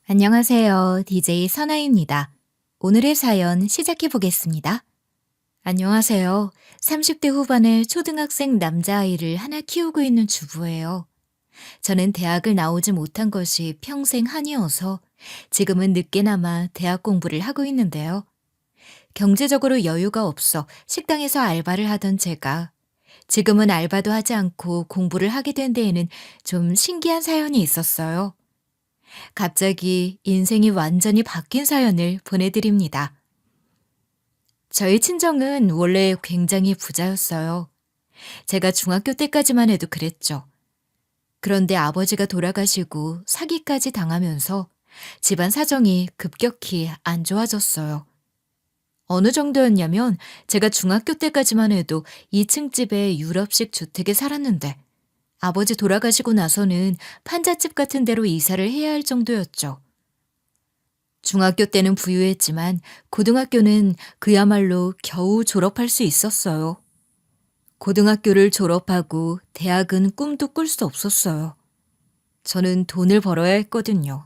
안녕하세요. DJ 선아입니다. 오늘의 사연 시작해 보겠습니다. 안녕하세요. 30대 후반의 초등학생 남자아이를 하나 키우고 있는 주부예요. 저는 대학을 나오지 못한 것이 평생 한이어서 지금은 늦게나마 대학 공부를 하고 있는데요. 경제적으로 여유가 없어 식당에서 알바를 하던 제가 지금은 알바도 하지 않고 공부를 하게 된 데에는 좀 신기한 사연이 있었어요. 갑자기 인생이 완전히 바뀐 사연을 보내드립니다. 저희 친정은 원래 굉장히 부자였어요. 제가 중학교 때까지만 해도 그랬죠. 그런데 아버지가 돌아가시고 사기까지 당하면서 집안 사정이 급격히 안 좋아졌어요. 어느 정도였냐면 제가 중학교 때까지만 해도 2층 집에 유럽식 주택에 살았는데 아버지 돌아가시고 나서는 판잣집 같은 데로 이사를 해야 할 정도였죠. 중학교 때는 부유했지만 고등학교는 그야말로 겨우 졸업할 수 있었어요. 고등학교를 졸업하고 대학은 꿈도 꿀 수 없었어요. 저는 돈을 벌어야 했거든요.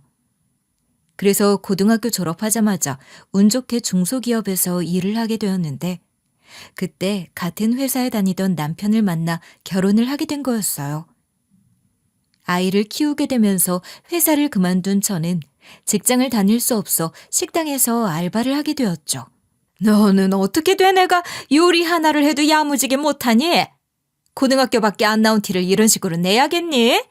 그래서 고등학교 졸업하자마자 운 좋게 중소기업에서 일을 하게 되었는데 그때 같은 회사에 다니던 남편을 만나 결혼을 하게 된 거였어요. 아이를 키우게 되면서 회사를 그만둔 저는 직장을 다닐 수 없어 식당에서 알바를 하게 되었죠. 너는 어떻게 된 애가 요리 하나를 해도 야무지게 못하니? 고등학교밖에 안 나온 티를 이런 식으로 내야겠니?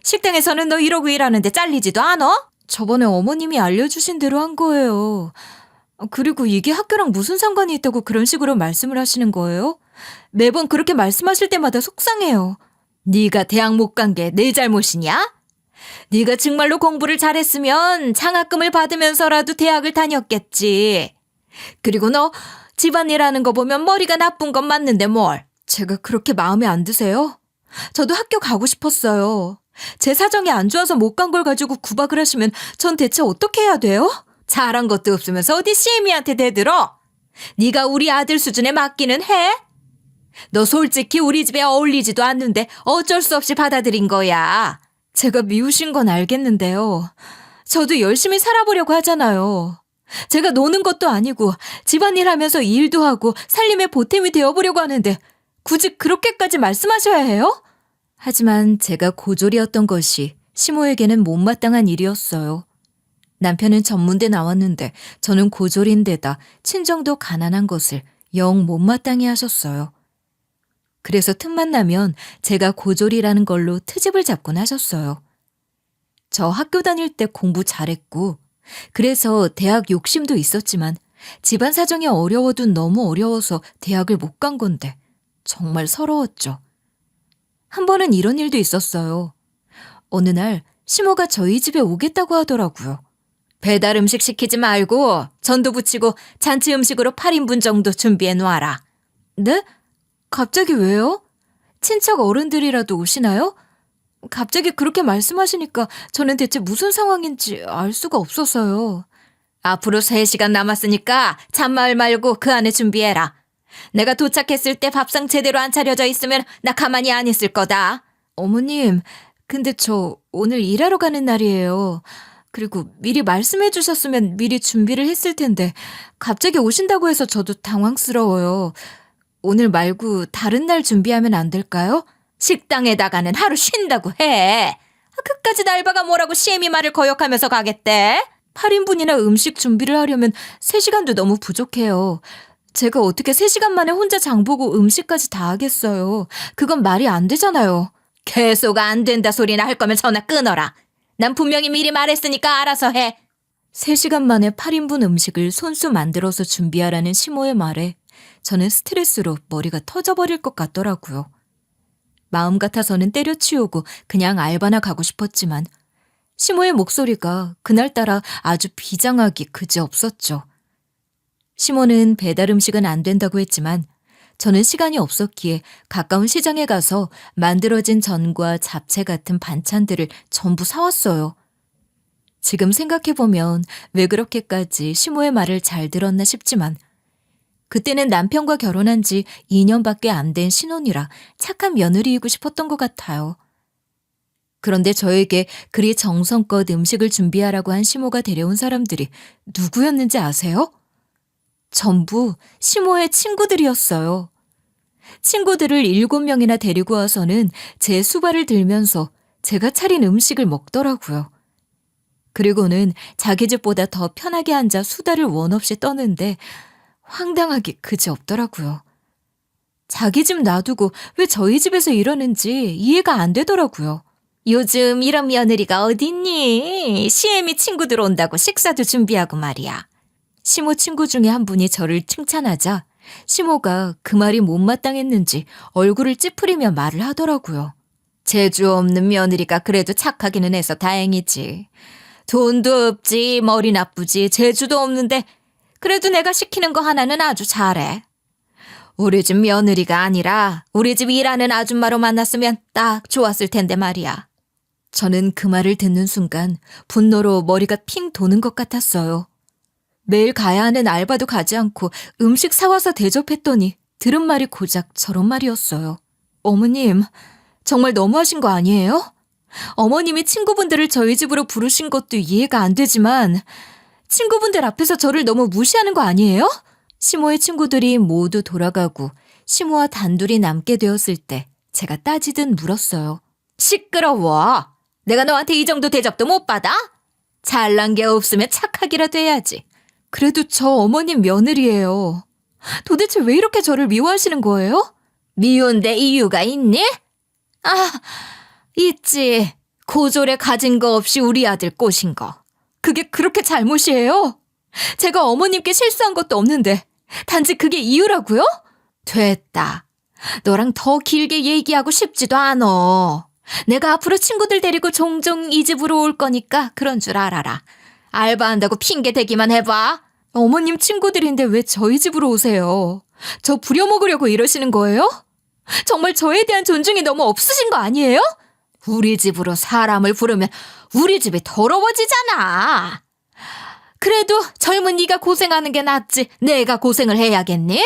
식당에서는 너 이러고 일하는데 잘리지도 않아? 저번에 어머님이 알려주신 대로 한 거예요. 그리고 이게 학교랑 무슨 상관이 있다고 그런 식으로 말씀을 하시는 거예요? 매번 그렇게 말씀하실 때마다 속상해요. 네가 대학 못 간 게 내 잘못이냐? 네가 정말로 공부를 잘했으면 장학금을 받으면서라도 대학을 다녔겠지. 그리고 너 집안일 하는 거 보면 머리가 나쁜 건 맞는데 뭘. 제가 그렇게 마음에 안 드세요? 저도 학교 가고 싶었어요. 제 사정이 안 좋아서 못 간 걸 가지고 구박을 하시면 전 대체 어떻게 해야 돼요? 잘한 것도 없으면서 어디 씨미한테 대들어? 네가 우리 아들 수준에 맞기는 해? 너 솔직히 우리 집에 어울리지도 않는데 어쩔 수 없이 받아들인 거야. 제가 미우신 건 알겠는데요. 저도 열심히 살아보려고 하잖아요. 제가 노는 것도 아니고 집안일 하면서 일도 하고 살림의 보탬이 되어보려고 하는데 굳이 그렇게까지 말씀하셔야 해요? 하지만 제가 고졸이었던 것이 시모에게는 못마땅한 일이었어요. 남편은 전문대 나왔는데 저는 고졸인데다 친정도 가난한 것을 영 못마땅해 하셨어요. 그래서 틈만 나면 제가 고졸이라는 걸로 트집을 잡곤 하셨어요. 저 학교 다닐 때 공부 잘했고 그래서 대학 욕심도 있었지만 집안 사정이 어려워도 너무 어려워서 대학을 못 간 건데 정말 서러웠죠. 한 번은 이런 일도 있었어요. 어느 날 시모가 저희 집에 오겠다고 하더라고요. 배달 음식 시키지 말고 전도 부치고 잔치 음식으로 8인분 정도 준비해 놓아라. 네? 갑자기 왜요? 친척 어른들이라도 오시나요? 갑자기 그렇게 말씀하시니까 저는 대체 무슨 상황인지 알 수가 없어서요. 앞으로 3시간 남았으니까 잔마을 말고 그 안에 준비해라. 내가 도착했을 때 밥상 제대로 안 차려져 있으면 나 가만히 안 있을 거다. 어머님, 근데 저 오늘 일하러 가는 날이에요. 그리고 미리 말씀해 주셨으면 미리 준비를 했을 텐데 갑자기 오신다고 해서 저도 당황스러워요. 오늘 말고 다른 날 준비하면 안 될까요? 식당에다가는 하루 쉰다고 해. 그까짓 알바가 뭐라고 시애미 말을 거역하면서 가겠대? 8인분이나 음식 준비를 하려면 3시간도 너무 부족해요. 제가 어떻게 3시간 만에 혼자 장보고 음식까지 다 하겠어요. 그건 말이 안 되잖아요. 계속 안 된다 소리나 할 거면 전화 끊어라. 난 분명히 미리 말했으니까 알아서 해. 3시간 만에 8인분 음식을 손수 만들어서 준비하라는 시모의 말에 저는 스트레스로 머리가 터져버릴 것 같더라고요. 마음 같아서는 때려치우고 그냥 알바나 가고 싶었지만 시모의 목소리가 그날따라 아주 비장하기 그지없었죠. 시모는 배달 음식은 안 된다고 했지만 저는 시간이 없었기에 가까운 시장에 가서 만들어진 전과 잡채 같은 반찬들을 전부 사왔어요. 지금 생각해보면 왜 그렇게까지 시모의 말을 잘 들었나 싶지만 그때는 남편과 결혼한 지 2년밖에 안 된 신혼이라 착한 며느리이고 싶었던 것 같아요. 그런데 저에게 그리 정성껏 음식을 준비하라고 한 시모가 데려온 사람들이 누구였는지 아세요? 전부 시모의 친구들이었어요. 친구들을 7명이나 데리고 와서는 제 수발을 들면서 제가 차린 음식을 먹더라고요. 그리고는 자기 집보다 더 편하게 앉아 수다를 원 없이 떠는데 황당하기 그지없더라고요. 자기 집 놔두고 왜 저희 집에서 이러는지 이해가 안 되더라고요. 요즘 이런 며느리가 어딨니? 시애미 친구들 온다고 식사도 준비하고 말이야. 시모 친구 중에 한 분이 저를 칭찬하자 시모가 그 말이 못마땅했는지 얼굴을 찌푸리며 말을 하더라고요. 재주 없는 며느리가 그래도 착하기는 해서 다행이지. 돈도 없지, 머리 나쁘지, 재주도 없는데 그래도 내가 시키는 거 하나는 아주 잘해. 우리 집 며느리가 아니라 우리 집 일하는 아줌마로 만났으면 딱 좋았을 텐데 말이야. 저는 그 말을 듣는 순간 분노로 머리가 핑 도는 것 같았어요. 매일 가야 하는 알바도 가지 않고 음식 사와서 대접했더니 들은 말이 고작 저런 말이었어요. 어머님, 정말 너무하신 거 아니에요? 어머님이 친구분들을 저희 집으로 부르신 것도 이해가 안 되지만 친구분들 앞에서 저를 너무 무시하는 거 아니에요? 시모의 친구들이 모두 돌아가고 시모와 단둘이 남게 되었을 때 제가 따지듯 물었어요. 시끄러워. 내가 너한테 이 정도 대접도 못 받아? 잘난 게 없으면 착하기라도 해야지. 그래도 저 어머님 며느리예요. 도대체 왜 이렇게 저를 미워하시는 거예요? 미운데 이유가 있니? 아, 있지. 고졸에 가진 거 없이 우리 아들 꼬신 거. 그게 그렇게 잘못이에요? 제가 어머님께 실수한 것도 없는데 단지 그게 이유라고요? 됐다. 너랑 더 길게 얘기하고 싶지도 않어. 내가 앞으로 친구들 데리고 종종 이 집으로 올 거니까 그런 줄 알아라. 알바한다고 핑계 대기만 해봐. 어머님 친구들인데 왜 저희 집으로 오세요? 저 부려먹으려고 이러시는 거예요? 정말 저에 대한 존중이 너무 없으신 거 아니에요? 우리 집으로 사람을 부르면 우리 집이 더러워지잖아. 그래도 젊은 네가 고생하는 게 낫지 내가 고생을 해야겠니?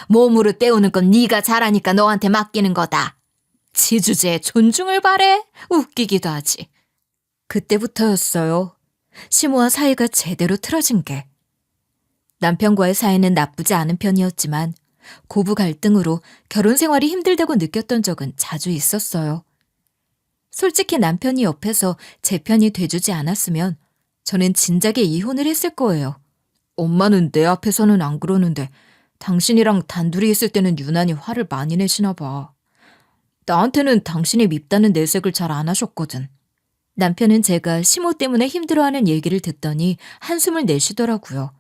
몸으로 때우는 건 네가 잘하니까 너한테 맡기는 거다. 지주제에 존중을 바래? 웃기기도 하지. 그때부터였어요. 시모와 사이가 제대로 틀어진 게. 남편과의 사이는 나쁘지 않은 편이었지만 고부 갈등으로 결혼 생활이 힘들다고 느꼈던 적은 자주 있었어요. 솔직히 남편이 옆에서 제 편이 돼주지 않았으면 저는 진작에 이혼을 했을 거예요. 엄마는 내 앞에서는 안 그러는데 당신이랑 단둘이 있을 때는 유난히 화를 많이 내시나 봐. 나한테는 당신이 밉다는 내색을 잘 안 하셨거든. 남편은 제가 시모 때문에 힘들어하는 얘기를 듣더니 한숨을 내쉬더라고요.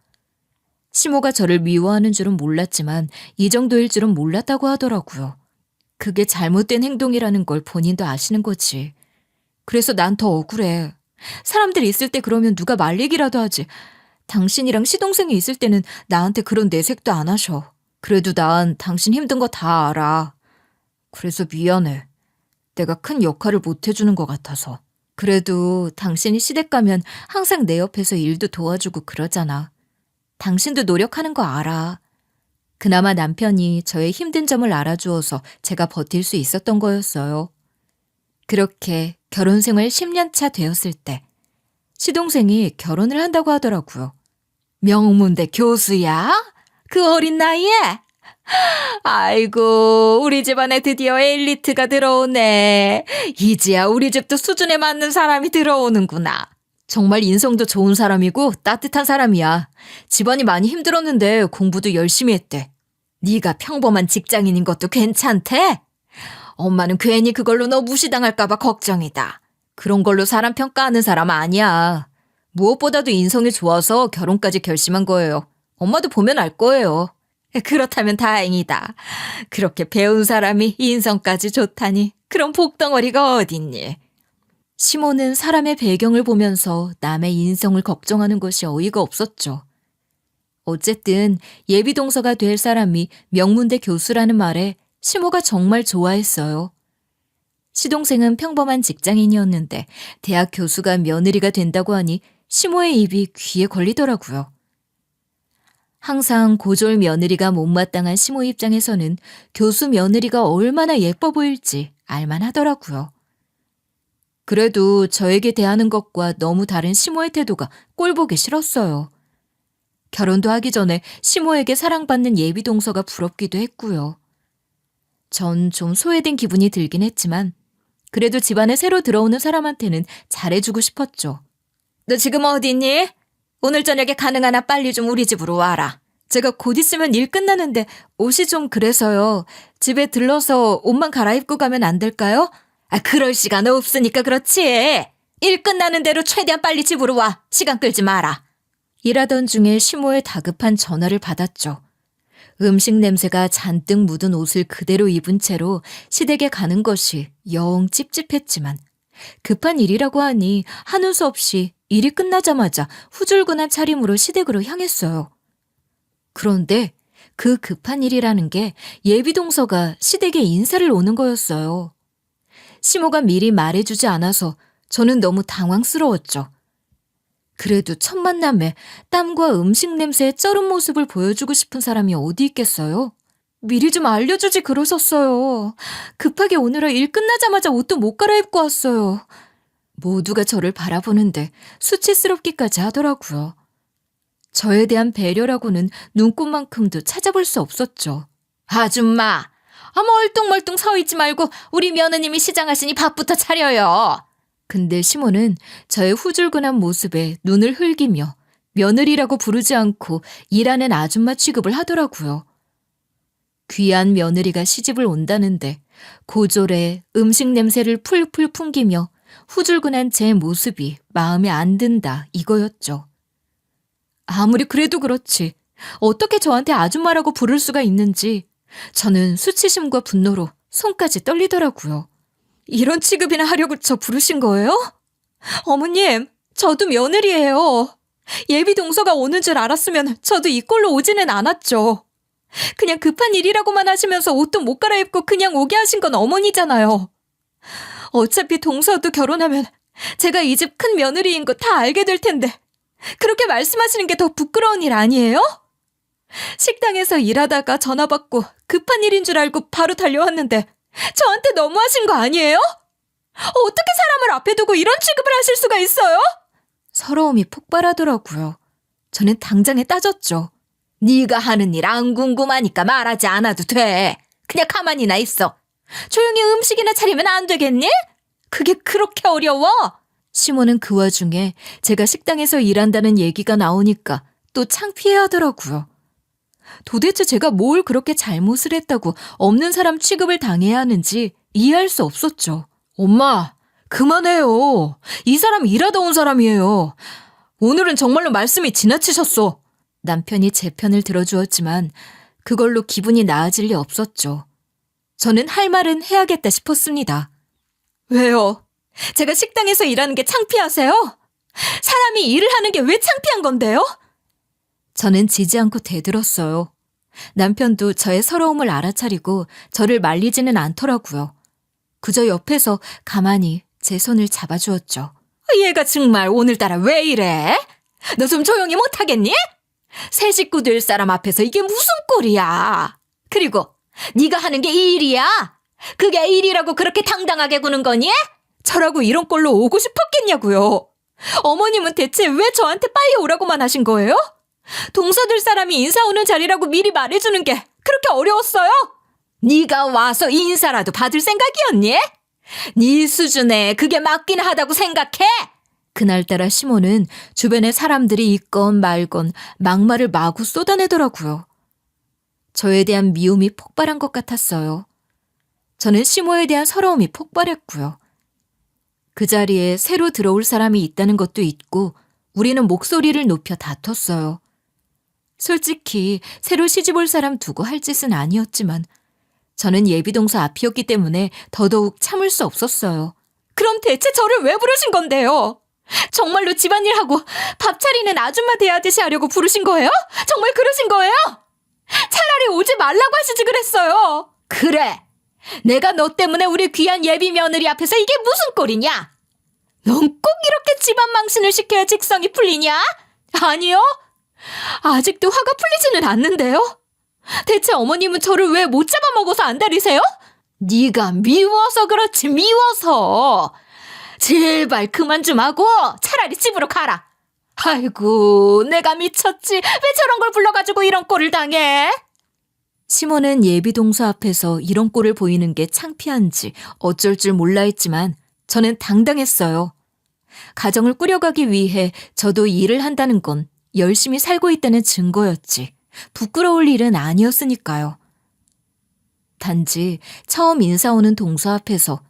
시모가 저를 미워하는 줄은 몰랐지만 이 정도일 줄은 몰랐다고 하더라고요. 그게 잘못된 행동이라는 걸 본인도 아시는 거지. 그래서 난 더 억울해. 사람들 있을 때 그러면 누가 말 얘기라도 하지. 당신이랑 시동생이 있을 때는 나한테 그런 내색도 안 하셔. 그래도 난 당신 힘든 거 다 알아. 그래서 미안해. 내가 큰 역할을 못 해주는 것 같아서. 그래도 당신이 시댁 가면 항상 내 옆에서 일도 도와주고 그러잖아. 당신도 노력하는 거 알아. 그나마 남편이 저의 힘든 점을 알아주어서 제가 버틸 수 있었던 거였어요. 그렇게 결혼 생활 10년 차 되었을 때 시동생이 결혼을 한다고 하더라고요. 명문대 교수야? 그 어린 나이에? 아이고, 우리 집안에 드디어 엘리트가 들어오네. 이제야 우리 집도 수준에 맞는 사람이 들어오는구나. 정말 인성도 좋은 사람이고 따뜻한 사람이야. 집안이 많이 힘들었는데 공부도 열심히 했대. 네가 평범한 직장인인 것도 괜찮대? 엄마는 괜히 그걸로 너 무시당할까 봐 걱정이다. 그런 걸로 사람 평가하는 사람 아니야. 무엇보다도 인성이 좋아서 결혼까지 결심한 거예요. 엄마도 보면 알 거예요. 그렇다면 다행이다. 그렇게 배운 사람이 인성까지 좋다니 그런 복덩어리가 어딨니? 시모는 사람의 배경을 보면서 남의 인성을 걱정하는 것이 어이가 없었죠. 어쨌든 예비동서가 될 사람이 명문대 교수라는 말에 시모가 정말 좋아했어요. 시동생은 평범한 직장인이었는데 대학 교수가 며느리가 된다고 하니 시모의 입이 귀에 걸리더라고요. 항상 고졸 며느리가 못마땅한 시모 입장에서는 교수 며느리가 얼마나 예뻐 보일지 알만하더라고요. 그래도 저에게 대하는 것과 너무 다른 시모의 태도가 꼴보기 싫었어요. 결혼도 하기 전에 시모에게 사랑받는 예비 동서가 부럽기도 했고요. 전 좀 소외된 기분이 들긴 했지만 그래도 집안에 새로 들어오는 사람한테는 잘해주고 싶었죠. 너 지금 어디 있니? 오늘 저녁에 가능하나 빨리 좀 우리 집으로 와라. 제가 곧 있으면 일 끝나는데 옷이 좀 그래서요. 집에 들러서 옷만 갈아입고 가면 안 될까요? 그럴 시간 없으니까 그렇지. 일 끝나는 대로 최대한 빨리 집으로 와. 시간 끌지 마라. 일하던 중에 시모의 다급한 전화를 받았죠. 음식 냄새가 잔뜩 묻은 옷을 그대로 입은 채로 시댁에 가는 것이 영 찝찝했지만 급한 일이라고 하니 한우 수 없이 일이 끝나자마자 후줄근한 차림으로 시댁으로 향했어요. 그런데 그 급한 일이라는 게 예비동서가 시댁에 인사를 오는 거였어요. 시모가 미리 말해주지 않아서 저는 너무 당황스러웠죠. 그래도 첫 만남에 땀과 음식 냄새의 쩔은 모습을 보여주고 싶은 사람이 어디 있겠어요? 미리 좀 알려주지 그러셨어요. 급하게 오느라 일 끝나자마자 옷도 못 갈아입고 왔어요. 모두가 저를 바라보는데 수치스럽기까지 하더라고요. 저에 대한 배려라고는 눈꽃만큼도 찾아볼 수 없었죠. 아줌마, 멀뚱멀뚱 서 있지 말고 우리 며느님이 시장하시니 밥부터 차려요. 근데 시모는 저의 후줄근한 모습에 눈을 흘기며 며느리라고 부르지 않고 일하는 아줌마 취급을 하더라고요. 귀한 며느리가 시집을 온다는데 고졸에 음식 냄새를 풀풀 풍기며 후줄근한 제 모습이 마음에 안 든다 이거였죠. 아무리 그래도 그렇지 어떻게 저한테 아줌마라고 부를 수가 있는지 저는 수치심과 분노로 손까지 떨리더라고요. 이런 취급이나 하려고 저 부르신 거예요? 어머님, 저도 며느리예요. 예비 동서가 오는 줄 알았으면 저도 이 꼴로 오지는 않았죠. 그냥 급한 일이라고만 하시면서 옷도 못 갈아입고 그냥 오게 하신 건 어머니잖아요. 어차피 동서도 결혼하면 제가 이 집 큰 며느리인 거 다 알게 될 텐데 그렇게 말씀하시는 게 더 부끄러운 일 아니에요? 식당에서 일하다가 전화 받고 급한 일인 줄 알고 바로 달려왔는데 저한테 너무하신 거 아니에요? 어떻게 사람을 앞에 두고 이런 취급을 하실 수가 있어요? 서러움이 폭발하더라고요. 저는 당장에 따졌죠. 네가 하는 일 안 궁금하니까 말하지 않아도 돼. 그냥 가만히나 있어. 조용히 음식이나 차리면 안 되겠니? 그게 그렇게 어려워? 시모는 그 와중에 제가 식당에서 일한다는 얘기가 나오니까 또 창피해하더라고요. 도대체 제가 뭘 그렇게 잘못을 했다고 없는 사람 취급을 당해야 하는지 이해할 수 없었죠. 엄마, 그만해요. 이 사람 일하다 온 사람이에요. 오늘은 정말로 말씀이 지나치셨어. 남편이 제 편을 들어주었지만 그걸로 기분이 나아질 리 없었죠. 저는 할 말은 해야겠다 싶었습니다. 왜요? 제가 식당에서 일하는 게 창피하세요? 사람이 일을 하는 게 왜 창피한 건데요? 저는 지지 않고 대들었어요. 남편도 저의 서러움을 알아차리고 저를 말리지는 않더라고요. 그저 옆에서 가만히 제 손을 잡아주었죠. 얘가 정말 오늘따라 왜 이래? 너 좀 조용히 못하겠니? 새 식구 될 사람 앞에서 이게 무슨 꼴이야? 그리고 네가 하는 게 일이야? 그게 일이라고 그렇게 당당하게 구는 거니? 저라고 이런 꼴로 오고 싶었겠냐고요. 어머님은 대체 왜 저한테 빨리 오라고만 하신 거예요? 동서들 사람이 인사 오는 자리라고 미리 말해주는 게 그렇게 어려웠어요? 네가 와서 인사라도 받을 생각이었니? 네 수준에 그게 맞긴 하다고 생각해? 그날따라 시모는 주변에 사람들이 있건 말건 막말을 마구 쏟아내더라고요. 저에 대한 미움이 폭발한 것 같았어요. 저는 시모에 대한 서러움이 폭발했고요. 그 자리에 새로 들어올 사람이 있다는 것도 있고 우리는 목소리를 높여 다퉜어요. 솔직히 새로 시집올 사람 두고 할 짓은 아니었지만 저는 예비동서 앞이었기 때문에 더더욱 참을 수 없었어요. 그럼 대체 저를 왜 부르신 건데요? 정말로 집안일하고 밥 차리는 아줌마 대하듯이 하려고 부르신 거예요? 정말 그러신 거예요? 차라리 오지 말라고 하시지 그랬어요. 그래. 내가 너 때문에 우리 귀한 예비 며느리 앞에서 이게 무슨 꼴이냐? 넌 꼭 이렇게 집안 망신을 시켜야 직성이 풀리냐? 아니요. 아직도 화가 풀리지는 않는데요. 대체 어머님은 저를 왜 못 잡아먹어서 안달이세요? 네가 미워서 그렇지, 미워서. 제발 그만 좀 하고 차라리 집으로 가라. 아이고, 내가 미쳤지. 왜 저런 걸 불러가지고 이런 꼴을 당해? 시몬은 예비동서 앞에서 이런 꼴을 보이는 게 창피한지 어쩔 줄 몰라 했지만 저는 당당했어요. 가정을 꾸려가기 위해 저도 일을 한다는 건 열심히 살고 있다는 증거였지. 부끄러울 일은 아니었으니까요. 단지 처음 인사 오는 동서 앞에서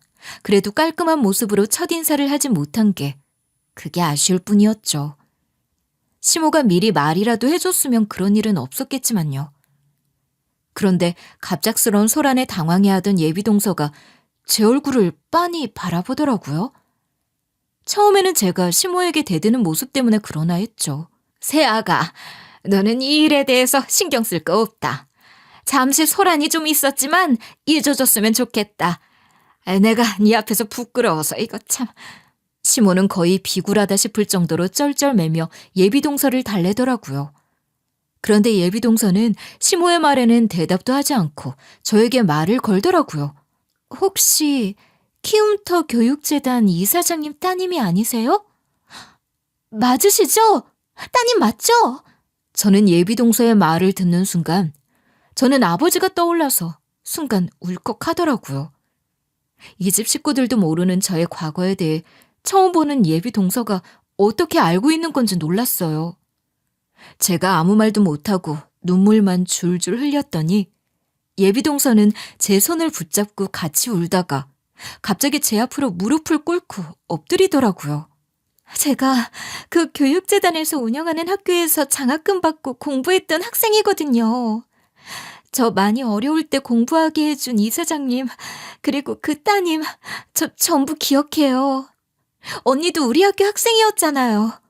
그래도 깔끔한 모습으로 첫인사를 하지 못한 게 그게 아쉬울 뿐이었죠. 시모가 미리 말이라도 해줬으면 그런 일은 없었겠지만요. 그런데 갑작스러운 소란에 당황해하던 예비동서가 제 얼굴을 빤히 바라보더라고요. 처음에는 제가 시모에게 대드는 모습 때문에 그러나 했죠. 새아가, 너는 이 일에 대해서 신경 쓸 거 없다. 잠시 소란이 좀 있었지만 잊어줬으면 좋겠다. 내가 네 앞에서 부끄러워서 이거 참. 시모는 거의 비굴하다 싶을 정도로 쩔쩔매며 예비동서를 달래더라고요. 그런데 예비동서는 시모의 말에는 대답도 하지 않고 저에게 말을 걸더라고요. 혹시 키움터 교육재단 이사장님 따님이 아니세요? 맞으시죠? 따님 맞죠? 저는 예비동서의 말을 듣는 순간 저는 아버지가 떠올라서 순간 울컥하더라고요. 이 집 식구들도 모르는 저의 과거에 대해 처음 보는 예비동서가 어떻게 알고 있는 건지 놀랐어요. 제가 아무 말도 못하고 눈물만 줄줄 흘렸더니 예비동서는 제 손을 붙잡고 같이 울다가 갑자기 제 앞으로 무릎을 꿇고 엎드리더라고요. 제가 그 교육재단에서 운영하는 학교에서 장학금 받고 공부했던 학생이거든요. 저 많이 어려울 때 공부하게 해준 이사장님, 그리고 그 따님, 저 전부 기억해요. 언니도 우리 학교 학생이었잖아요.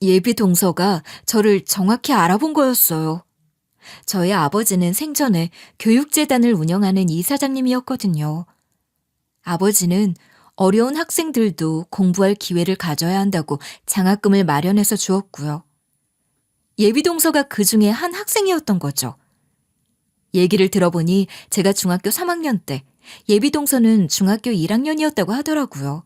예비동서가 저를 정확히 알아본 거였어요. 저희 아버지는 생전에 교육재단을 운영하는 이사장님이었거든요. 아버지는 어려운 학생들도 공부할 기회를 가져야 한다고 장학금을 마련해서 주었고요. 예비동서가 그 중에 한 학생이었던 거죠. 얘기를 들어보니 제가 중학교 3학년 때 예비동서는 중학교 1학년이었다고 하더라고요.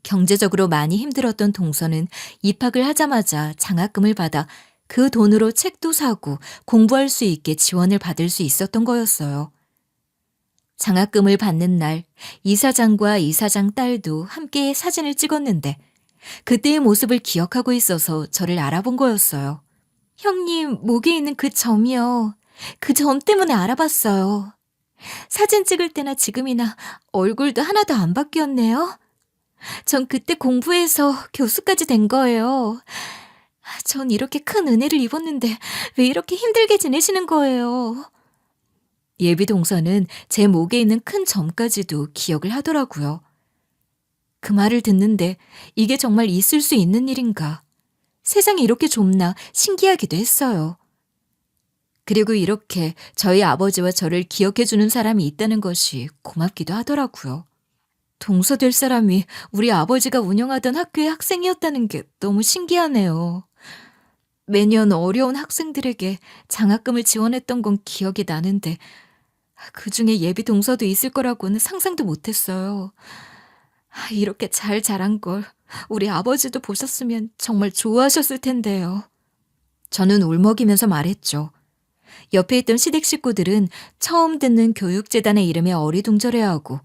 경제적으로 많이 힘들었던 동서는 입학을 하자마자 장학금을 받아 그 돈으로 책도 사고 공부할 수 있게 지원을 받을 수 있었던 거였어요. 장학금을 받는 날 이사장과 이사장 딸도 함께 사진을 찍었는데 그때의 모습을 기억하고 있어서 저를 알아본 거였어요. 형님 목에 있는 그 점이요. 그 점 때문에 알아봤어요. 사진 찍을 때나 지금이나 얼굴도 하나도 안 바뀌었네요. 전 그때 공부해서 교수까지 된 거예요. 전 이렇게 큰 은혜를 입었는데 왜 이렇게 힘들게 지내시는 거예요? 예비동서는 제 목에 있는 큰 점까지도 기억을 하더라고요. 그 말을 듣는데 이게 정말 있을 수 있는 일인가? 세상이 이렇게 좁나 신기하기도 했어요. 그리고 이렇게 저희 아버지와 저를 기억해주는 사람이 있다는 것이 고맙기도 하더라고요. 동서 될 사람이 우리 아버지가 운영하던 학교의 학생이었다는 게 너무 신기하네요. 매년 어려운 학생들에게 장학금을 지원했던 건 기억이 나는데 그중에 예비동서도 있을 거라고는 상상도 못했어요. 이렇게 잘 자란 걸 우리 아버지도 보셨으면 정말 좋아하셨을 텐데요. 저는 울먹이면서 말했죠. 옆에 있던 시댁 식구들은 처음 듣는 교육재단의 이름에 어리둥절해하고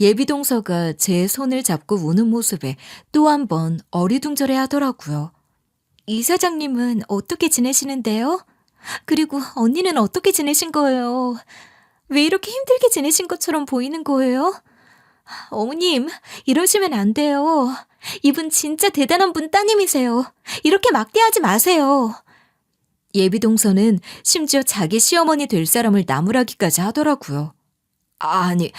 예비동서가 제 손을 잡고 우는 모습에 또 한 번 어리둥절해 하더라고요. 이사장님은 어떻게 지내시는데요? 그리고 언니는 어떻게 지내신 거예요? 왜 이렇게 힘들게 지내신 것처럼 보이는 거예요? 어머님, 이러시면 안 돼요. 이분 진짜 대단한 분 따님이세요. 이렇게 막대하지 마세요. 예비동서는 심지어 자기 시어머니 될 사람을 나무라기까지 하더라고요. 아니,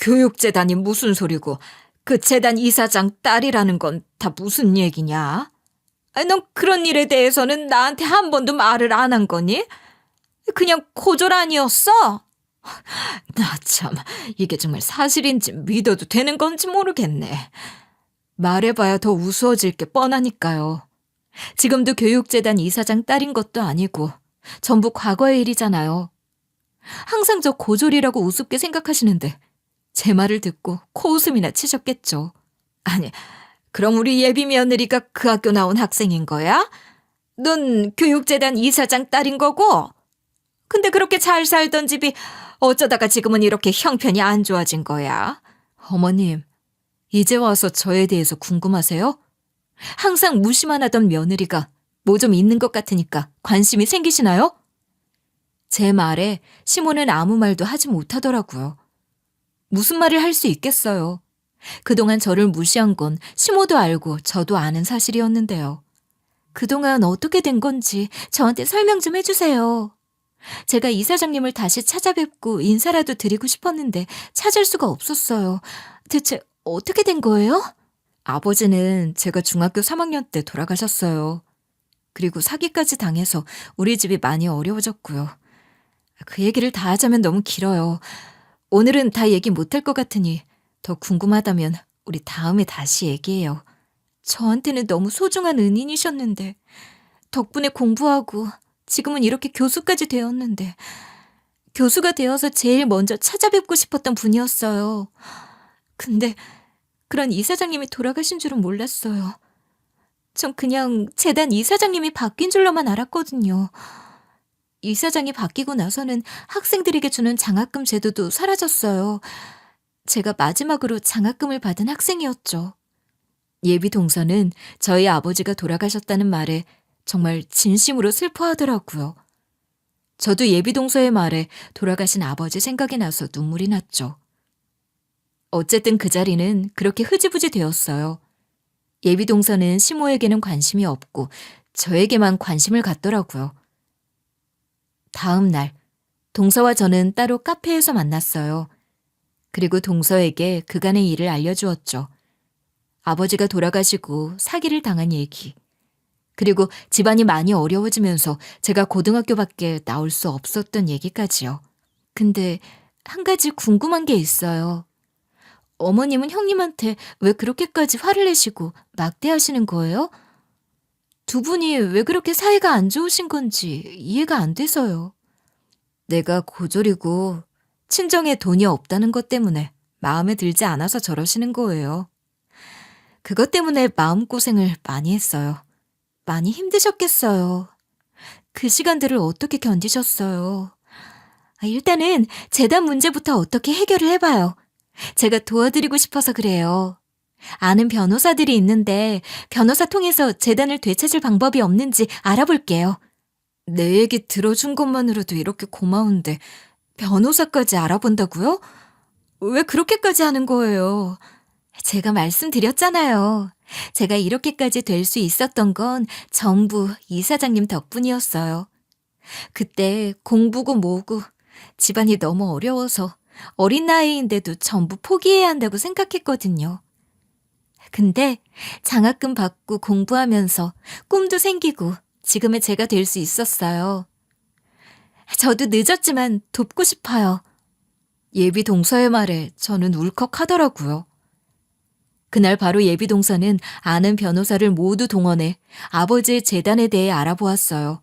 교육재단이 무슨 소리고 그 재단 이사장 딸이라는 건 다 무슨 얘기냐? 넌 그런 일에 대해서는 나한테 한 번도 말을 안 한 거니? 그냥 고졸 아니었어? 나 참, 이게 정말 사실인지 믿어도 되는 건지 모르겠네. 말해봐야 더 우스워질 게 뻔하니까요. 지금도 교육재단 이사장 딸인 것도 아니고 전부 과거의 일이잖아요. 항상 저 고졸이라고 우습게 생각하시는데 제 말을 듣고 코웃음이나 치셨겠죠. 아니, 그럼 우리 예비 며느리가 그 학교 나온 학생인 거야? 넌 교육재단 이사장 딸인 거고? 근데 그렇게 잘 살던 집이 어쩌다가 지금은 이렇게 형편이 안 좋아진 거야? 어머님, 이제 와서 저에 대해서 궁금하세요? 항상 무시만 하던 며느리가 뭐 좀 있는 것 같으니까 관심이 생기시나요? 제 말에 시모는 아무 말도 하지 못하더라고요. 무슨 말을 할 수 있겠어요. 그동안 저를 무시한 건 시모도 알고 저도 아는 사실이었는데요. 그동안 어떻게 된 건지 저한테 설명 좀 해주세요. 제가 이사장님을 다시 찾아뵙고 인사라도 드리고 싶었는데 찾을 수가 없었어요. 대체 어떻게 된 거예요? 아버지는 제가 중학교 3학년 때 돌아가셨어요. 그리고 사기까지 당해서 우리 집이 많이 어려워졌고요. 그 얘기를 다 하자면 너무 길어요. 오늘은 다 얘기 못할 것 같으니 더 궁금하다면 우리 다음에 다시 얘기해요. 저한테는 너무 소중한 은인이셨는데 덕분에 공부하고 지금은 이렇게 교수까지 되었는데 교수가 되어서 제일 먼저 찾아뵙고 싶었던 분이었어요. 근데 그런 이사장님이 돌아가신 줄은 몰랐어요. 전 그냥 재단 이사장님이 바뀐 줄로만 알았거든요. 이사장이 바뀌고 나서는 학생들에게 주는 장학금 제도도 사라졌어요. 제가 마지막으로 장학금을 받은 학생이었죠. 예비 동서는 저희 아버지가 돌아가셨다는 말에 정말 진심으로 슬퍼하더라고요. 저도 예비 동서의 말에 돌아가신 아버지 생각이 나서 눈물이 났죠. 어쨌든 그 자리는 그렇게 흐지부지 되었어요. 예비 동서는 시모에게는 관심이 없고 저에게만 관심을 갖더라고요. 다음 날, 동서와 저는 따로 카페에서 만났어요. 그리고 동서에게 그간의 일을 알려주었죠. 아버지가 돌아가시고 사기를 당한 얘기. 그리고 집안이 많이 어려워지면서 제가 고등학교밖에 나올 수 없었던 얘기까지요. 근데 한 가지 궁금한 게 있어요. 어머님은 형님한테 왜 그렇게까지 화를 내시고 막대하시는 거예요? 두 분이 왜 그렇게 사이가 안 좋으신 건지 이해가 안 돼서요. 내가 고졸이고 친정에 돈이 없다는 것 때문에 마음에 들지 않아서 저러시는 거예요. 그것 때문에 마음고생을 많이 했어요. 많이 힘드셨겠어요. 그 시간들을 어떻게 견디셨어요? 일단은 재단 문제부터 어떻게 해결을 해봐요. 제가 도와드리고 싶어서 그래요. 아는 변호사들이 있는데 변호사 통해서 재단을 되찾을 방법이 없는지 알아볼게요. 내 얘기 들어준 것만으로도 이렇게 고마운데 변호사까지 알아본다고요? 왜 그렇게까지 하는 거예요? 제가 말씀드렸잖아요. 제가 이렇게까지 될 수 있었던 건 전부 이사장님 덕분이었어요. 그때 공부고 뭐고 집안이 너무 어려워서 어린 나이인데도 전부 포기해야 한다고 생각했거든요. 근데 장학금 받고 공부하면서 꿈도 생기고 지금의 제가 될 수 있었어요. 저도 늦었지만 돕고 싶어요. 예비 동서의 말에 저는 울컥하더라고요. 그날 바로 예비 동서는 아는 변호사를 모두 동원해 아버지의 재단에 대해 알아보았어요.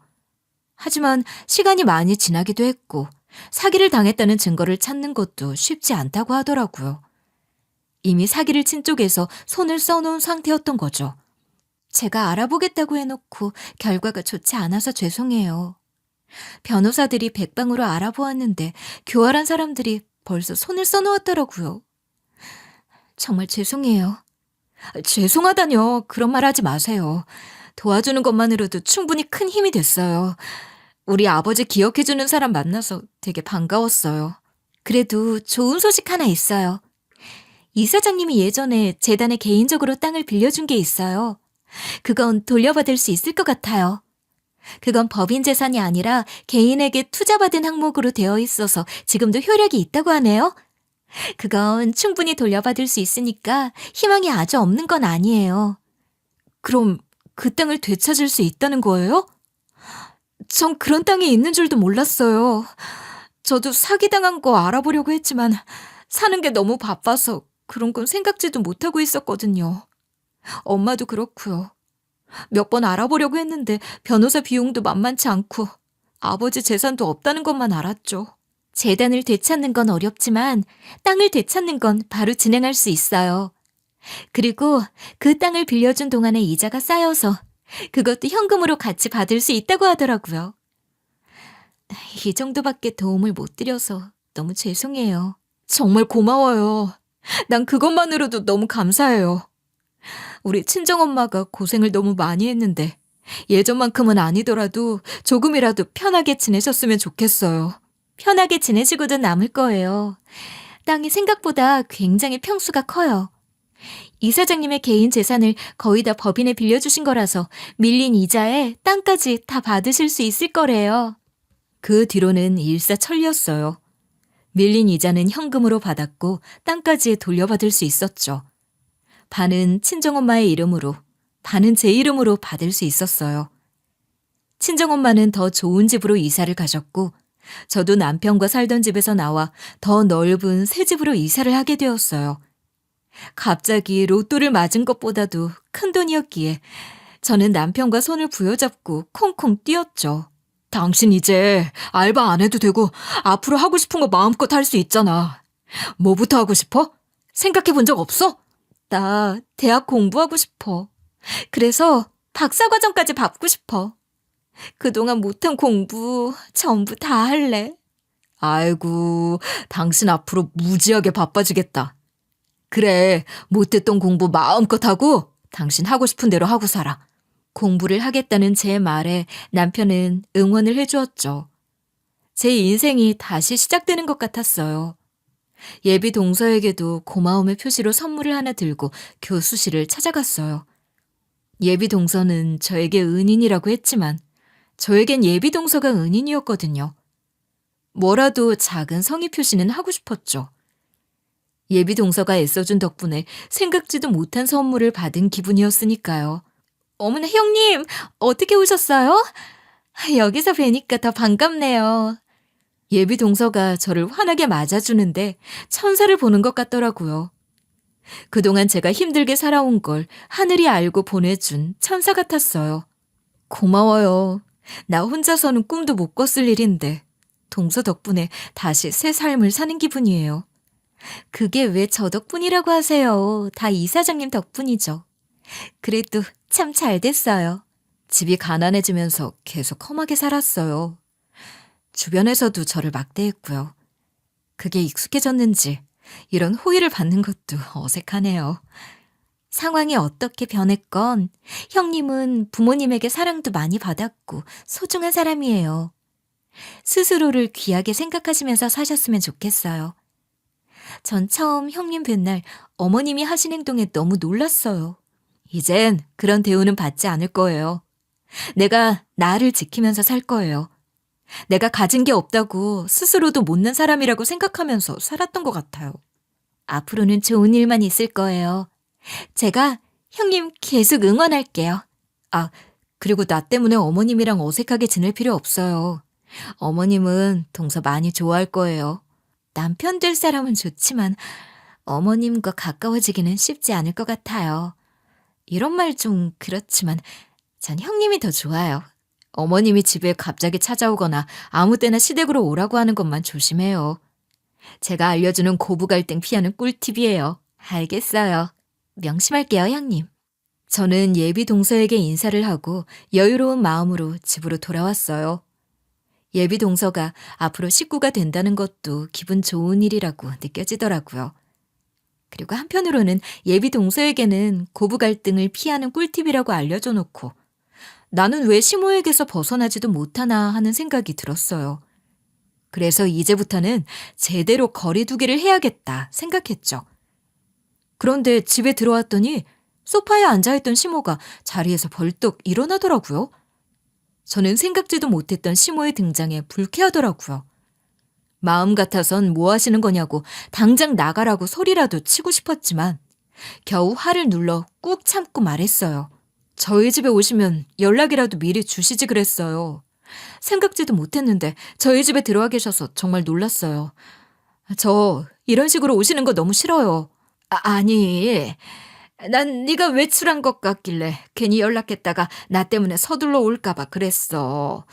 하지만 시간이 많이 지나기도 했고 사기를 당했다는 증거를 찾는 것도 쉽지 않다고 하더라고요. 이미 사기를 친 쪽에서 손을 써놓은 상태였던 거죠. 제가 알아보겠다고 해놓고 결과가 좋지 않아서 죄송해요. 변호사들이 백방으로 알아보았는데 교활한 사람들이 벌써 손을 써놓았더라고요. 정말 죄송해요. 죄송하다뇨. 그런 말 하지 마세요. 도와주는 것만으로도 충분히 큰 힘이 됐어요. 우리 아버지 기억해주는 사람 만나서 되게 반가웠어요. 그래도 좋은 소식 하나 있어요. 이사장님이 예전에 재단에 개인적으로 땅을 빌려준 게 있어요. 그건 돌려받을 수 있을 것 같아요. 그건 법인 재산이 아니라 개인에게 투자받은 항목으로 되어 있어서 지금도 효력이 있다고 하네요. 그건 충분히 돌려받을 수 있으니까 희망이 아주 없는 건 아니에요. 그럼 그 땅을 되찾을 수 있다는 거예요? 전 그런 땅이 있는 줄도 몰랐어요. 저도 사기당한 거 알아보려고 했지만 사는 게 너무 바빠서 그런 건 생각지도 못하고 있었거든요. 엄마도 그렇고요. 몇 번 알아보려고 했는데 변호사 비용도 만만치 않고 아버지 재산도 없다는 것만 알았죠. 재단을 되찾는 건 어렵지만 땅을 되찾는 건 바로 진행할 수 있어요. 그리고 그 땅을 빌려준 동안에 이자가 쌓여서 그것도 현금으로 같이 받을 수 있다고 하더라고요. 이 정도밖에 도움을 못 드려서 너무 죄송해요. 정말 고마워요. 난 그것만으로도 너무 감사해요. 우리 친정엄마가 고생을 너무 많이 했는데 예전만큼은 아니더라도 조금이라도 편하게 지내셨으면 좋겠어요. 편하게 지내시고도 남을 거예요. 땅이 생각보다 굉장히 평수가 커요. 이사장님의 개인 재산을 거의 다 법인에 빌려주신 거라서 밀린 이자에 땅까지 다 받으실 수 있을 거래요. 그 뒤로는 일사천리였어요. 밀린 이자는 현금으로 받았고 땅까지 돌려받을 수 있었죠. 반은 친정엄마의 이름으로, 반은 제 이름으로 받을 수 있었어요. 친정엄마는 더 좋은 집으로 이사를 가셨고 저도 남편과 살던 집에서 나와 더 넓은 새 집으로 이사를 하게 되었어요. 갑자기 로또를 맞은 것보다도 큰 돈이었기에 저는 남편과 손을 부여잡고 콩콩 뛰었죠. 당신 이제 알바 안 해도 되고 앞으로 하고 싶은 거 마음껏 할 수 있잖아. 뭐부터 하고 싶어? 생각해 본 적 없어? 나 대학 공부하고 싶어. 그래서 박사과정까지 밟고 싶어. 그동안 못한 공부 전부 다 할래. 아이고, 당신 앞으로 무지하게 바빠지겠다. 그래, 못했던 공부 마음껏 하고 당신 하고 싶은 대로 하고 살아. 공부를 하겠다는 제 말에 남편은 응원을 해주었죠. 제 인생이 다시 시작되는 것 같았어요. 예비 동서에게도 고마움의 표시로 선물을 하나 들고 교수실을 찾아갔어요. 예비 동서는 저에게 은인이라고 했지만 저에겐 예비 동서가 은인이었거든요. 뭐라도 작은 성의 표시는 하고 싶었죠. 예비 동서가 애써준 덕분에 생각지도 못한 선물을 받은 기분이었으니까요. 어머나 형님, 어떻게 오셨어요? 여기서 뵈니까 더 반갑네요. 예비 동서가 저를 환하게 맞아주는데 천사를 보는 것 같더라고요. 그동안 제가 힘들게 살아온 걸 하늘이 알고 보내준 천사 같았어요. 고마워요. 나 혼자서는 꿈도 못 꿨을 일인데 동서 덕분에 다시 새 삶을 사는 기분이에요. 그게 왜 저 덕분이라고 하세요. 다 이사장님 덕분이죠. 그래도 참 잘 됐어요. 집이 가난해지면서 계속 험하게 살았어요. 주변에서도 저를 막대했고요. 그게 익숙해졌는지 이런 호의를 받는 것도 어색하네요. 상황이 어떻게 변했건 형님은 부모님에게 사랑도 많이 받았고 소중한 사람이에요. 스스로를 귀하게 생각하시면서 사셨으면 좋겠어요. 전 처음 형님 뵌 날 어머님이 하신 행동에 너무 놀랐어요. 이젠 그런 대우는 받지 않을 거예요. 내가 나를 지키면서 살 거예요. 내가 가진 게 없다고 스스로도 못난 사람이라고 생각하면서 살았던 것 같아요. 앞으로는 좋은 일만 있을 거예요. 제가 형님 계속 응원할게요. 아, 그리고 나 때문에 어머님이랑 어색하게 지낼 필요 없어요. 어머님은 동서 많이 좋아할 거예요. 남편 될 사람은 좋지만 어머님과 가까워지기는 쉽지 않을 것 같아요. 이런 말 좀 그렇지만 전 형님이 더 좋아요. 어머님이 집에 갑자기 찾아오거나 아무 때나 시댁으로 오라고 하는 것만 조심해요. 제가 알려주는 고부 갈등 피하는 꿀팁이에요. 알겠어요. 명심할게요, 형님. 저는 예비 동서에게 인사를 하고 여유로운 마음으로 집으로 돌아왔어요. 예비 동서가 앞으로 식구가 된다는 것도 기분 좋은 일이라고 느껴지더라고요. 그리고 한편으로는 예비 동서에게는 고부 갈등을 피하는 꿀팁이라고 알려줘 놓고 나는 왜 시모에게서 벗어나지도 못하나 하는 생각이 들었어요. 그래서 이제부터는 제대로 거리두기를 해야겠다 생각했죠. 그런데 집에 들어왔더니 소파에 앉아있던 시모가 자리에서 벌떡 일어나더라고요. 저는 생각지도 못했던 시모의 등장에 불쾌하더라고요. 마음 같아선 뭐 하시는 거냐고 당장 나가라고 소리라도 치고 싶었지만 겨우 화를 눌러 꾹 참고 말했어요. 저희 집에 오시면 연락이라도 미리 주시지 그랬어요. 생각지도 못했는데 저희 집에 들어와 계셔서 정말 놀랐어요. 저 이런 식으로 오시는 거 너무 싫어요. 아니, 난 네가 외출한 것 같길래 괜히 연락했다가 나 때문에 서둘러 올까 봐 그랬어.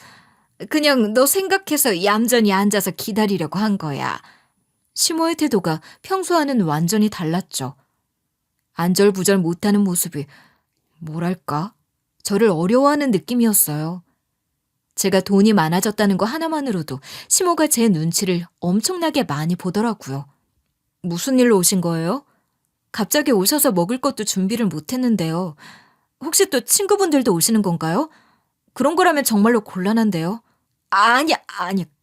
그냥 너 생각해서 얌전히 앉아서 기다리려고 한 거야. 시모의 태도가 평소와는 완전히 달랐죠. 안절부절 못하는 모습이 뭐랄까? 저를 어려워하는 느낌이었어요. 제가 돈이 많아졌다는 거 하나만으로도 시모가 제 눈치를 엄청나게 많이 보더라고요. 무슨 일로 오신 거예요? 갑자기 오셔서 먹을 것도 준비를 못했는데요. 혹시 또 친구분들도 오시는 건가요? 그런 거라면 정말로 곤란한데요. 아니야,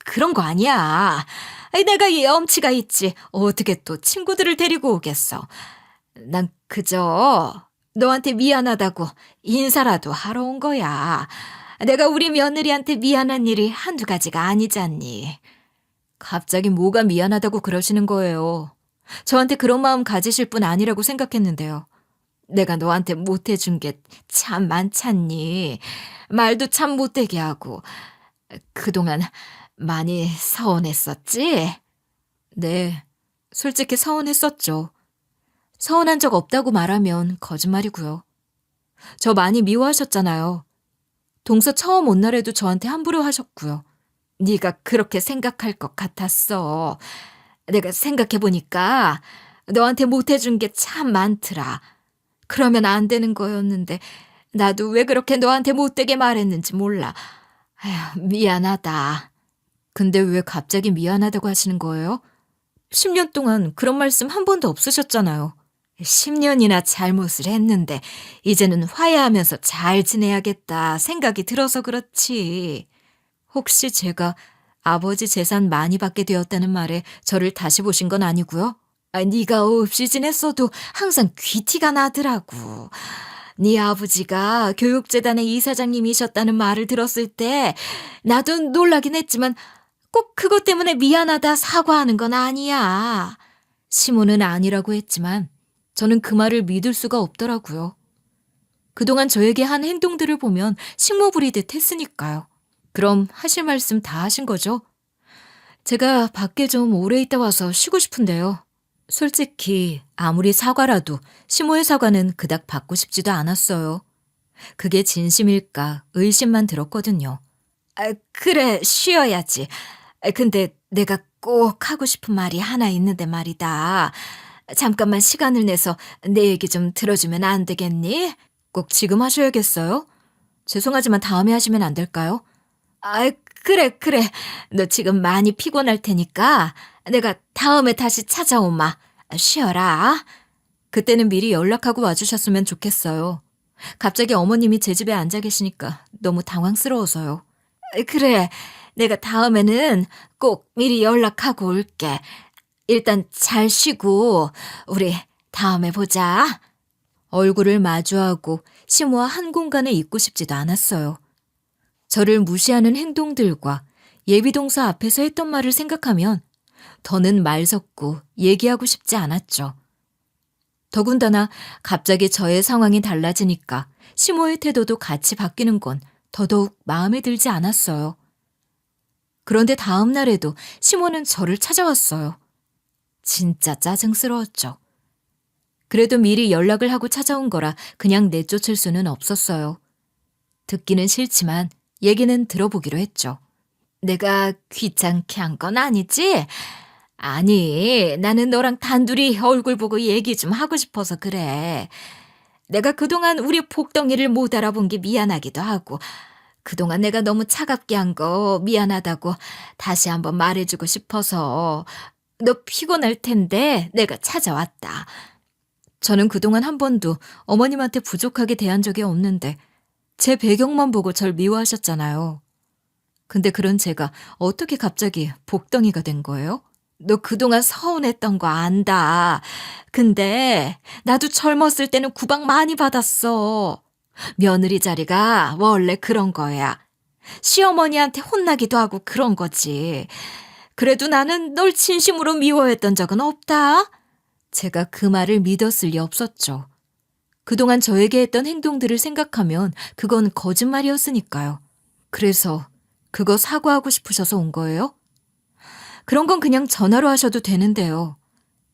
그런 거 아니야. 아이, 내가 이 염치가 있지. 어떻게 또 친구들을 데리고 오겠어. 난 그저 너한테 미안하다고 인사라도 하러 온 거야. 내가 우리 며느리한테 미안한 일이 한두 가지가 아니잖니. 갑자기 뭐가 미안하다고 그러시는 거예요. 저한테 그런 마음 가지실 분 아니라고 생각했는데요. 내가 너한테 못해준 게 참 많잖니. 말도 참 못되게 하고. 그동안 많이 서운했었지? 네, 솔직히 서운했었죠. 서운한 적 없다고 말하면 거짓말이고요. 저 많이 미워하셨잖아요. 동서 처음 온 날에도 저한테 함부로 하셨고요. 네가 그렇게 생각할 것 같았어. 내가 생각해보니까 너한테 못해준 게 참 많더라. 그러면 안 되는 거였는데 나도 왜 그렇게 너한테 못되게 말했는지 몰라. 아휴, 미안하다. 근데 왜 갑자기 미안하다고 하시는 거예요? 10년 동안 그런 말씀 한 번도 없으셨잖아요. 10년이나 잘못을 했는데 이제는 화해하면서 잘 지내야겠다 생각이 들어서 그렇지. 혹시 제가 아버지 재산 많이 받게 되었다는 말에 저를 다시 보신 건 아니고요? 네가 없이 지냈어도 항상 귀티가 나더라고. 네 아버지가 교육재단의 이사장님이셨다는 말을 들었을 때 나도 놀라긴 했지만 꼭 그것 때문에 미안하다 사과하는 건 아니야. 시모는 아니라고 했지만 저는 그 말을 믿을 수가 없더라고요. 그동안 저에게 한 행동들을 보면 식모 부리듯 했으니까요. 그럼 하실 말씀 다 하신 거죠? 제가 밖에 좀 오래 있다 와서 쉬고 싶은데요. 솔직히 아무리 사과라도 시모의 사과는 그닥 받고 싶지도 않았어요. 그게 진심일까 의심만 들었거든요. 그래, 쉬어야지. 근데 내가 꼭 하고 싶은 말이 하나 있는데 말이다. 잠깐만 시간을 내서 내 얘기 좀 들어주면 안 되겠니? 꼭 지금 하셔야겠어요? 죄송하지만 다음에 하시면 안 될까요? 아, 그래. 너 지금 많이 피곤할 테니까 내가 다음에 다시 찾아오마. 쉬어라. 그때는 미리 연락하고 와주셨으면 좋겠어요. 갑자기 어머님이 제 집에 앉아 계시니까 너무 당황스러워서요. 그래, 내가 다음에는 꼭 미리 연락하고 올게. 일단 잘 쉬고 우리 다음에 보자. 얼굴을 마주하고 시모와 한 공간에 있고 싶지도 않았어요. 저를 무시하는 행동들과 예비동사 앞에서 했던 말을 생각하면 더는 말 섞고 얘기하고 싶지 않았죠. 더군다나 갑자기 저의 상황이 달라지니까 시모의 태도도 같이 바뀌는 건 더더욱 마음에 들지 않았어요. 그런데 다음 날에도 시모는 저를 찾아왔어요. 진짜 짜증스러웠죠. 그래도 미리 연락을 하고 찾아온 거라 그냥 내쫓을 수는 없었어요. 듣기는 싫지만 얘기는 들어보기로 했죠. 내가 귀찮게 한 건 아니지? 아니, 나는 너랑 단둘이 얼굴 보고 얘기 좀 하고 싶어서 그래. 내가 그동안 우리 복덩이를 못 알아본 게 미안하기도 하고, 그동안 내가 너무 차갑게 한 거 미안하다고 다시 한번 말해주고 싶어서 너 피곤할 텐데 내가 찾아왔다. 저는 그동안 한 번도 어머님한테 부족하게 대한 적이 없는데 제 배경만 보고 절 미워하셨잖아요. 근데 그런 제가 어떻게 갑자기 복덩이가 된 거예요? 너 그동안 서운했던 거 안다. 근데 나도 젊었을 때는 구박 많이 받았어. 며느리 자리가 원래 그런 거야. 시어머니한테 혼나기도 하고 그런 거지. 그래도 나는 널 진심으로 미워했던 적은 없다. 제가 그 말을 믿었을 리 없었죠. 그동안 저에게 했던 행동들을 생각하면 그건 거짓말이었으니까요. 그래서 그거 사과하고 싶으셔서 온 거예요? 그런 건 그냥 전화로 하셔도 되는데요.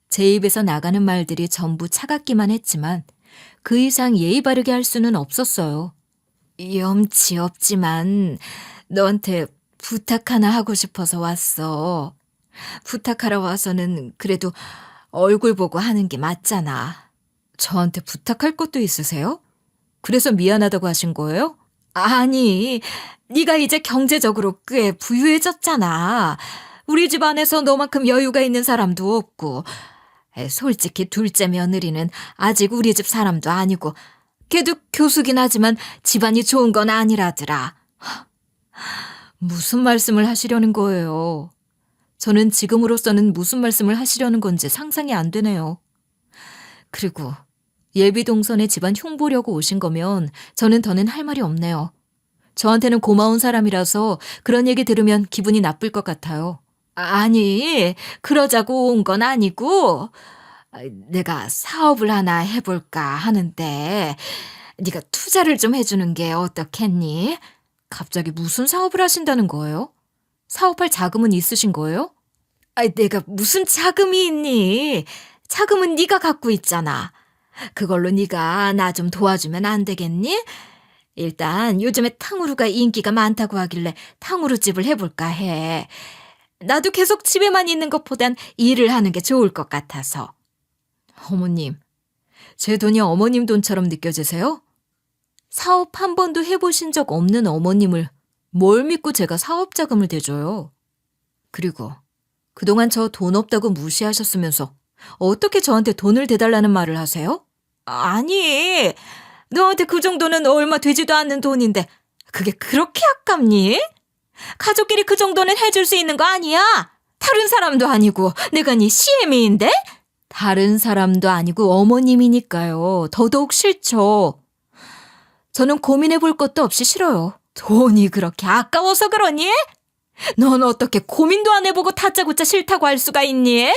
제 입에서 나가는 말들이 전부 차갑기만 했지만 그 이상 예의 바르게 할 수는 없었어요. 염치 없지만 너한테 부탁 하나 하고 싶어서 왔어. 부탁하러 와서는 그래도 얼굴 보고 하는 게 맞잖아. 저한테 부탁할 것도 있으세요? 그래서 미안하다고 하신 거예요? 아니, 네가 이제 경제적으로 꽤 부유해졌잖아. 우리 집 안에서 너만큼 여유가 있는 사람도 없고. 솔직히 둘째 며느리는 아직 우리 집 사람도 아니고 걔도 교수긴 하지만 집안이 좋은 건 아니라더라. 무슨 말씀을 하시려는 거예요? 저는 지금으로서는 무슨 말씀을 하시려는 건지 상상이 안 되네요. 그리고 예비 동선에 집안 흉보려고 오신 거면 저는 더는 할 말이 없네요. 저한테는 고마운 사람이라서 그런 얘기 들으면 기분이 나쁠 것 같아요. 아니, 그러자고 온 건 아니고 내가 사업을 하나 해볼까 하는데 네가 투자를 좀 해주는 게 어떻겠니? 갑자기 무슨 사업을 하신다는 거예요? 사업할 자금은 있으신 거예요? 내가 무슨 자금이 있니? 자금은 네가 갖고 있잖아. 그걸로 네가 나 좀 도와주면 안 되겠니? 일단 요즘에 탕후루가 인기가 많다고 하길래 탕후루집을 해볼까 해. 나도 계속 집에만 있는 것보단 일을 하는 게 좋을 것 같아서. 어머님, 제 돈이 어머님 돈처럼 느껴지세요? 사업 한 번도 해보신 적 없는 어머님을 뭘 믿고 제가 사업 자금을 대줘요? 그리고 그동안 저 돈 없다고 무시하셨으면서 어떻게 저한테 돈을 대달라는 말을 하세요? 아니, 너한테 그 정도는 얼마 되지도 않는 돈인데 그게 그렇게 아깝니? 가족끼리 그 정도는 해줄 수 있는 거 아니야? 다른 사람도 아니고 내가 네 시애미인데? 다른 사람도 아니고 어머님이니까요. 더더욱 싫죠. 저는 고민해 볼 것도 없이 싫어요. 돈이 그렇게 아까워서 그러니? 넌 어떻게 고민도 안 해보고 다짜고짜 싫다고 할 수가 있니?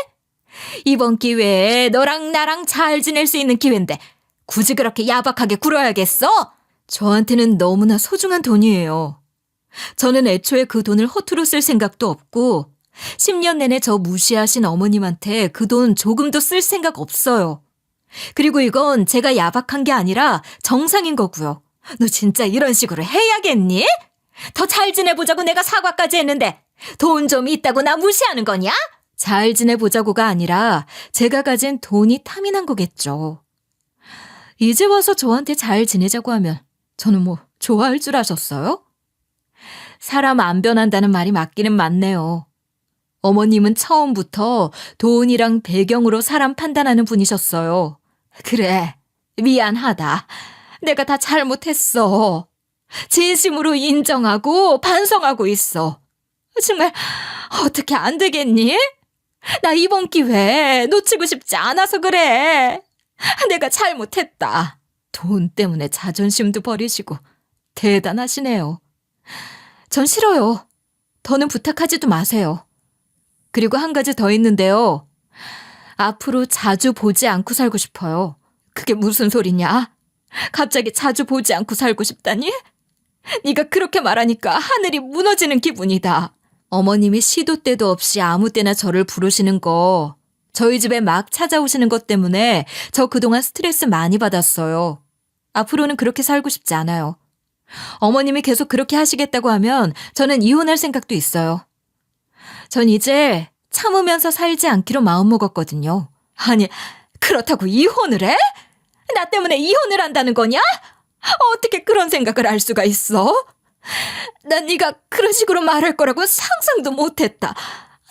이번 기회에 너랑 나랑 잘 지낼 수 있는 기회인데 굳이 그렇게 야박하게 굴어야겠어? 저한테는 너무나 소중한 돈이에요. 저는 애초에 그 돈을 허투루 쓸 생각도 없고 10년 내내 저 무시하신 어머님한테 그 돈 조금도 쓸 생각 없어요. 그리고 이건 제가 야박한 게 아니라 정상인 거고요. 너 진짜 이런 식으로 해야겠니? 더 잘 지내보자고 내가 사과까지 했는데 돈 좀 있다고 나 무시하는 거냐? 잘 지내보자고가 아니라 제가 가진 돈이 탐이 난 거겠죠. 이제 와서 저한테 잘 지내자고 하면 저는 뭐 좋아할 줄 아셨어요? 사람 안 변한다는 말이 맞기는 맞네요. 어머님은 처음부터 돈이랑 배경으로 사람 판단하는 분이셨어요. 그래, 미안하다. 내가 다 잘못했어. 진심으로 인정하고 반성하고 있어. 정말 어떻게 안 되겠니? 나 이번 기회 놓치고 싶지 않아서 그래. 내가 잘못했다. 돈 때문에 자존심도 버리시고 대단하시네요. 전 싫어요. 더는 부탁하지도 마세요. 그리고 한 가지 더 있는데요. 앞으로 자주 보지 않고 살고 싶어요. 그게 무슨 소리냐? 갑자기 자주 보지 않고 살고 싶다니? 네가 그렇게 말하니까 하늘이 무너지는 기분이다. 어머님이 시도 때도 없이 아무 때나 저를 부르시는 거, 저희 집에 막 찾아오시는 것 때문에 저 그동안 스트레스 많이 받았어요. 앞으로는 그렇게 살고 싶지 않아요. 어머님이 계속 그렇게 하시겠다고 하면 저는 이혼할 생각도 있어요. 전 이제 참으면서 살지 않기로 마음먹었거든요. 아니, 그렇다고 이혼을 해? 나 때문에 이혼을 한다는 거냐? 어떻게 그런 생각을 할 수가 있어? 난 네가 그런 식으로 말할 거라고 상상도 못했다.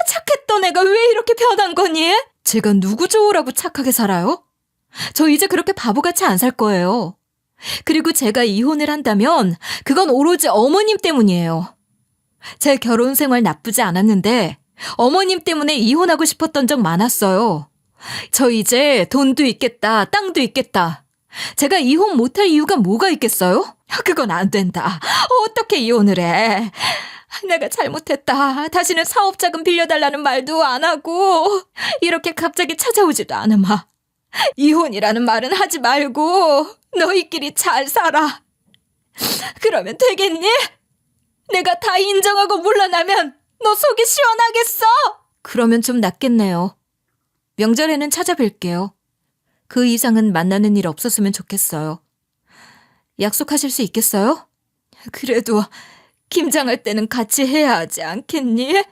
착했던 애가 왜 이렇게 변한 거니? 제가 누구 좋으라고 착하게 살아요? 저 이제 그렇게 바보같이 안 살 거예요. 그리고 제가 이혼을 한다면 그건 오로지 어머님 때문이에요. 제 결혼 생활 나쁘지 않았는데 어머님 때문에 이혼하고 싶었던 적 많았어요. 저 이제 돈도 있겠다, 땅도 있겠다. 제가 이혼 못할 이유가 뭐가 있겠어요? 그건 안 된다. 어떻게 이혼을 해? 내가 잘못했다. 다시는 사업자금 빌려달라는 말도 안 하고 이렇게 갑자기 찾아오지도 않으마. 이혼이라는 말은 하지 말고 너희끼리 잘 살아. 그러면 되겠니? 내가 다 인정하고 물러나면 너 속이 시원하겠어? 그러면 좀 낫겠네요. 명절에는 찾아뵐게요. 그 이상은 만나는 일 없었으면 좋겠어요. 약속하실 수 있겠어요? 그래도 김장할 때는 같이 해야 하지 않겠니?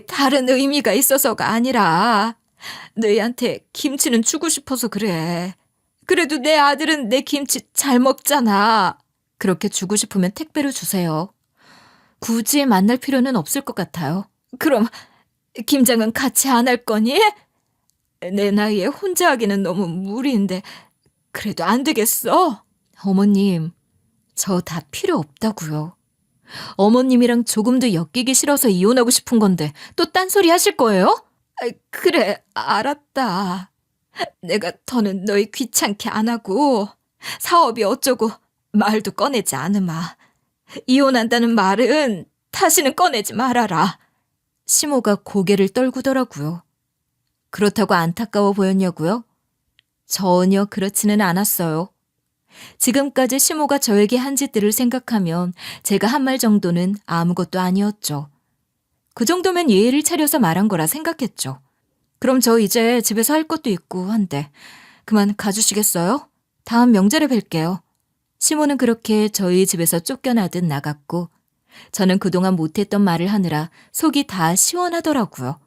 다른 의미가 있어서가 아니라 너희한테 김치는 주고 싶어서 그래. 그래도 내 아들은 내 김치 잘 먹잖아. 그렇게 주고 싶으면 택배로 주세요. 굳이 만날 필요는 없을 것 같아요. 그럼 김장은 같이 안 할 거니? 내 나이에 혼자 하기는 너무 무리인데 그래도 안 되겠어? 어머님, 저 다 필요 없다고요. 어머님이랑 조금도 엮이기 싫어서 이혼하고 싶은 건데 또 딴소리 하실 거예요? 그래, 알았다. 내가 더는 너희 귀찮게 안 하고 사업이 어쩌고 말도 꺼내지 않으마. 이혼한다는 말은 다시는 꺼내지 말아라. 시모가 고개를 떨구더라고요. 그렇다고 안타까워 보였냐고요? 전혀 그렇지는 않았어요. 지금까지 시모가 저에게 한 짓들을 생각하면 제가 한 말 정도는 아무것도 아니었죠. 그 정도면 예의를 차려서 말한 거라 생각했죠. 그럼 저 이제 집에서 할 것도 있고 한데 그만 가주시겠어요? 다음 명절에 뵐게요. 시모는 그렇게 저희 집에서 쫓겨나듯 나갔고 저는 그동안 못했던 말을 하느라 속이 다 시원하더라고요.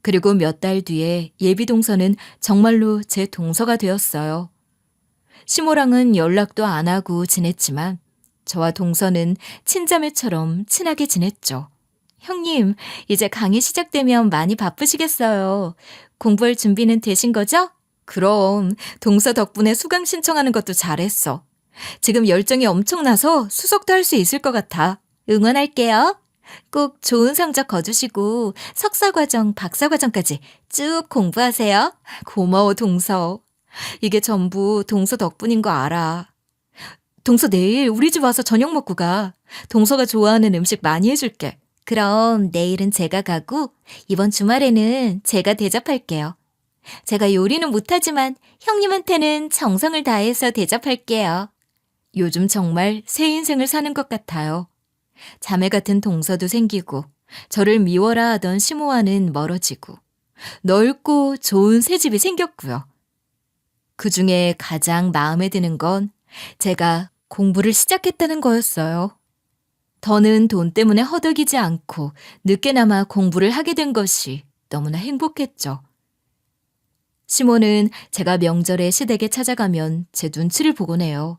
그리고 몇 달 뒤에 예비 동서는 정말로 제 동서가 되었어요. 시모랑은 연락도 안 하고 지냈지만 저와 동서는 친자매처럼 친하게 지냈죠. 형님, 이제 강의 시작되면 많이 바쁘시겠어요. 공부할 준비는 되신 거죠? 그럼 동서 덕분에 수강 신청하는 것도 잘했어. 지금 열정이 엄청나서 수석도 할 수 있을 것 같아. 응원할게요. 꼭 좋은 성적 거두시고 석사과정, 박사과정까지 쭉 공부하세요. 고마워, 동서. 이게 전부 동서 덕분인 거 알아. 동서 내일 우리 집 와서 저녁 먹고 가. 동서가 좋아하는 음식 많이 해줄게. 그럼 내일은 제가 가고 이번 주말에는 제가 대접할게요. 제가 요리는 못하지만 형님한테는 정성을 다해서 대접할게요. 요즘 정말 새 인생을 사는 것 같아요. 자매 같은 동서도 생기고 저를 미워라 하던 시모와는 멀어지고 넓고 좋은 새 집이 생겼고요. 그중에 가장 마음에 드는 건 제가 공부를 시작했다는 거였어요. 더는 돈 때문에 허덕이지 않고 늦게나마 공부를 하게 된 것이 너무나 행복했죠. 시모는 제가 명절에 시댁에 찾아가면 제 눈치를 보곤 해요.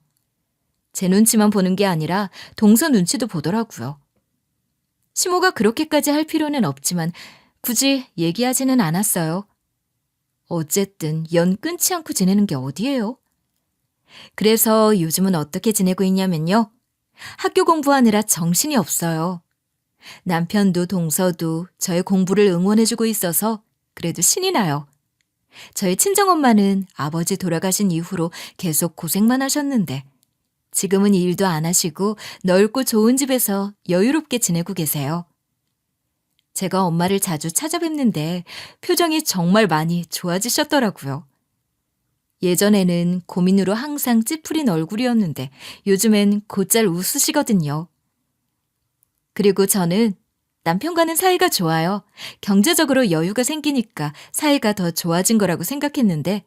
제 눈치만 보는 게 아니라 동서 눈치도 보더라고요. 시모가 그렇게까지 할 필요는 없지만 굳이 얘기하지는 않았어요. 어쨌든 연 끊지 않고 지내는 게 어디예요? 그래서 요즘은 어떻게 지내고 있냐면요. 학교 공부하느라 정신이 없어요. 남편도 동서도 저의 공부를 응원해주고 있어서 그래도 신이 나요. 저희 친정엄마는 아버지 돌아가신 이후로 계속 고생만 하셨는데 지금은 일도 안 하시고 넓고 좋은 집에서 여유롭게 지내고 계세요. 제가 엄마를 자주 찾아뵙는데 표정이 정말 많이 좋아지셨더라고요. 예전에는 고민으로 항상 찌푸린 얼굴이었는데 요즘엔 곧잘 웃으시거든요. 그리고 저는 남편과는 사이가 좋아요. 경제적으로 여유가 생기니까 사이가 더 좋아진 거라고 생각했는데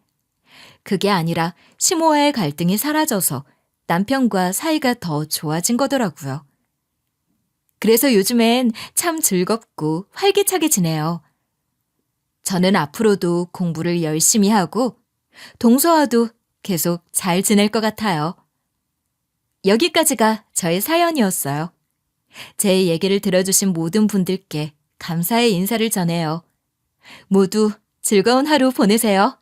그게 아니라 시모와의 갈등이 사라져서 남편과 사이가 더 좋아진 거더라고요. 그래서 요즘엔 참 즐겁고 활기차게 지내요. 저는 앞으로도 공부를 열심히 하고 동서와도 계속 잘 지낼 것 같아요. 여기까지가 저의 사연이었어요. 제 얘기를 들어주신 모든 분들께 감사의 인사를 전해요. 모두 즐거운 하루 보내세요.